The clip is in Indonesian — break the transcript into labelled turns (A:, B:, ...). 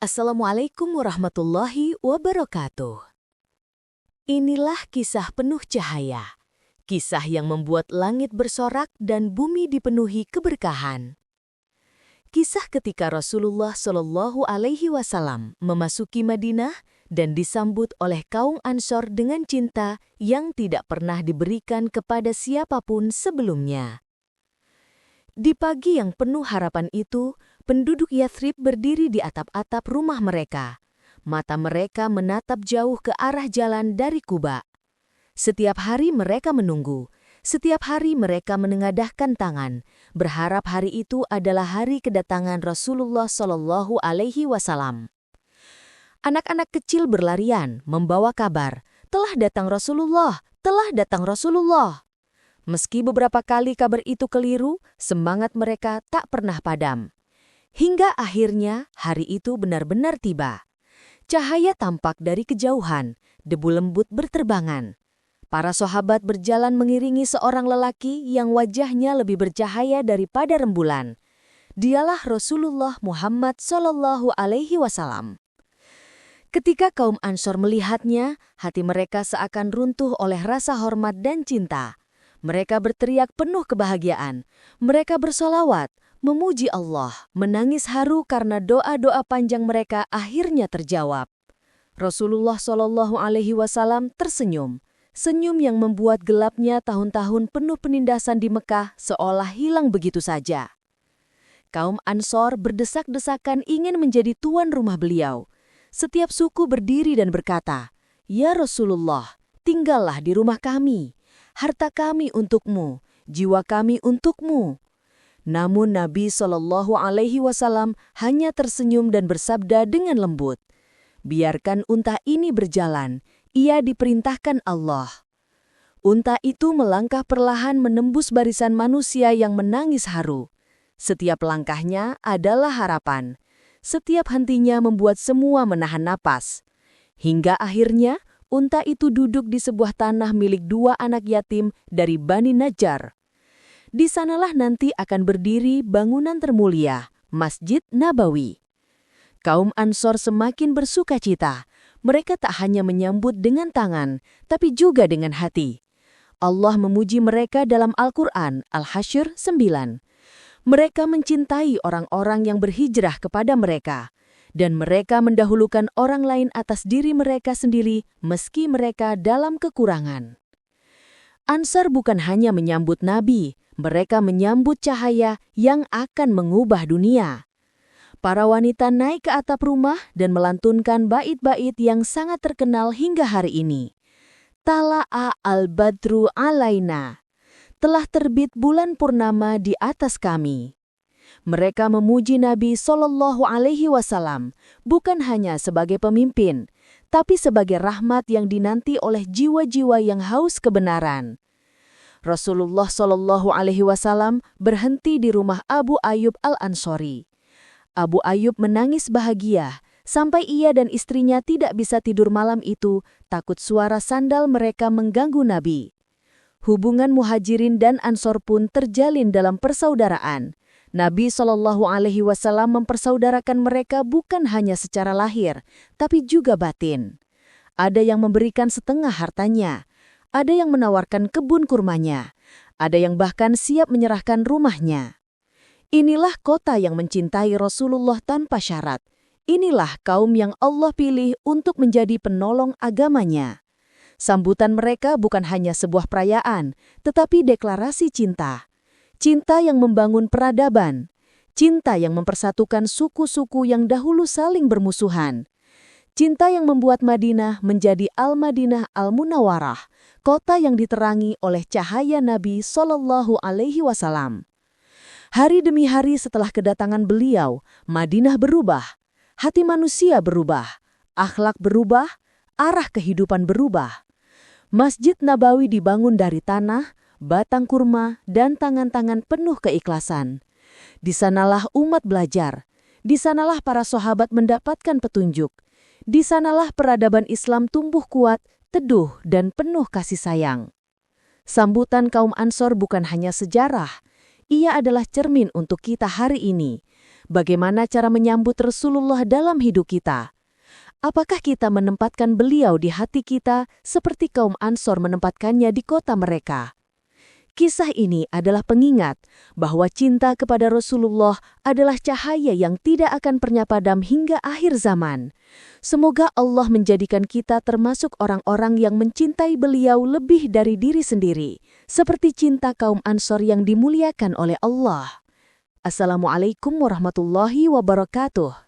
A: Assalamualaikum warahmatullahi wabarakatuh. Inilah kisah penuh cahaya, kisah yang membuat langit bersorak dan bumi dipenuhi keberkahan. Kisah ketika Rasulullah Shallallahu Alaihi Wasallam memasuki Madinah dan disambut oleh kaum Ansor dengan cinta yang tidak pernah diberikan kepada siapapun sebelumnya. Di pagi yang penuh harapan itu, penduduk Yathrib berdiri di atap-atap rumah mereka. Mata mereka menatap jauh ke arah jalan dari Quba. Setiap hari mereka menunggu, setiap hari mereka menengadahkan tangan, berharap hari itu adalah hari kedatangan Rasulullah Shallallahu Alaihi Wasallam. Anak-anak kecil berlarian, membawa kabar, telah datang Rasulullah, telah datang Rasulullah. Meski beberapa kali kabar itu keliru, semangat mereka tak pernah padam. Hingga akhirnya hari itu benar-benar tiba. Cahaya tampak dari kejauhan, debu lembut berterbangan. Para sahabat berjalan mengiringi seorang lelaki yang wajahnya lebih bercahaya daripada rembulan. Dialah Rasulullah Muhammad Shallallahu Alaihi Wasallam. Ketika kaum Ansor melihatnya, hati mereka seakan runtuh oleh rasa hormat dan cinta. Mereka berteriak penuh kebahagiaan. Mereka bersolawat, memuji Allah, menangis haru karena doa-doa panjang mereka akhirnya terjawab. Rasulullah Shallallahu Alaihi Wasallam tersenyum, senyum yang membuat gelapnya tahun-tahun penuh penindasan di Mekah seolah hilang begitu saja. Kaum Ansor berdesak-desakan ingin menjadi tuan rumah beliau. Setiap suku berdiri dan berkata, "Ya Rasulullah, tinggallah di rumah kami. Harta kami untukmu, jiwa kami untukmu." Namun Nabi Shallallahu Alaihi Wasallam hanya tersenyum dan bersabda dengan lembut, "Biarkan unta ini berjalan, ia diperintahkan Allah." Unta itu melangkah perlahan menembus barisan manusia yang menangis haru. Setiap langkahnya adalah harapan. Setiap hentinya membuat semua menahan napas. Hingga akhirnya, unta itu duduk di sebuah tanah milik dua anak yatim dari Bani Najjar. Di sanalah nanti akan berdiri bangunan termulia, Masjid Nabawi. Kaum Ansor semakin bersukacita. Mereka tak hanya menyambut dengan tangan, tapi juga dengan hati. Allah memuji mereka dalam Al-Quran, Al-Hasyr 9. Mereka mencintai orang-orang yang berhijrah kepada mereka. Dan mereka mendahulukan orang lain atas diri mereka sendiri meski mereka dalam kekurangan. Ansar bukan hanya menyambut Nabi, mereka menyambut cahaya yang akan mengubah dunia. Para wanita naik ke atap rumah dan melantunkan bait-bait yang sangat terkenal hingga hari ini. Tala'a al-badru alaina. Telah terbit bulan purnama di atas kami. Mereka memuji Nabi Shallallahu Alaihi Wasallam bukan hanya sebagai pemimpin, tapi sebagai rahmat yang dinanti oleh jiwa-jiwa yang haus kebenaran. Rasulullah Shallallahu Alaihi Wasallam berhenti di rumah Abu Ayyub Al-Ansori. Abu Ayyub menangis bahagia sampai ia dan istrinya tidak bisa tidur malam itu, takut suara sandal mereka mengganggu Nabi. Hubungan Muhajirin dan Ansor pun terjalin dalam persaudaraan. Nabi Shallallahu Alaihi Wasallam mempersaudarakan mereka bukan hanya secara lahir, tapi juga batin. Ada yang memberikan setengah hartanya, ada yang menawarkan kebun kurmanya, ada yang bahkan siap menyerahkan rumahnya. Inilah kota yang mencintai Rasulullah tanpa syarat. Inilah kaum yang Allah pilih untuk menjadi penolong agamanya. Sambutan mereka bukan hanya sebuah perayaan, tetapi deklarasi cinta. Cinta yang membangun peradaban, cinta yang mempersatukan suku-suku yang dahulu saling bermusuhan, cinta yang membuat Madinah menjadi Al-Madinah Al-Munawwarah, kota yang diterangi oleh cahaya Nabi Shallallahu Alaihi Wasallam. Hari demi hari setelah kedatangan beliau, Madinah berubah, hati manusia berubah, akhlak berubah, arah kehidupan berubah. Masjid Nabawi dibangun dari tanah, batang kurma, dan tangan-tangan penuh keikhlasan. Di sanalah umat belajar. Di sanalah para sahabat mendapatkan petunjuk. Di sanalah peradaban Islam tumbuh kuat, teduh, dan penuh kasih sayang. Sambutan kaum Ansor bukan hanya sejarah. Ia adalah cermin untuk kita hari ini. Bagaimana cara menyambut Rasulullah dalam hidup kita? Apakah kita menempatkan beliau di hati kita seperti kaum Ansor menempatkannya di kota mereka? Kisah ini adalah pengingat bahwa cinta kepada Rasulullah adalah cahaya yang tidak akan pernah padam hingga akhir zaman. Semoga Allah menjadikan kita termasuk orang-orang yang mencintai beliau lebih dari diri sendiri, seperti cinta kaum Ansor yang dimuliakan oleh Allah. Assalamualaikum warahmatullahi wabarakatuh.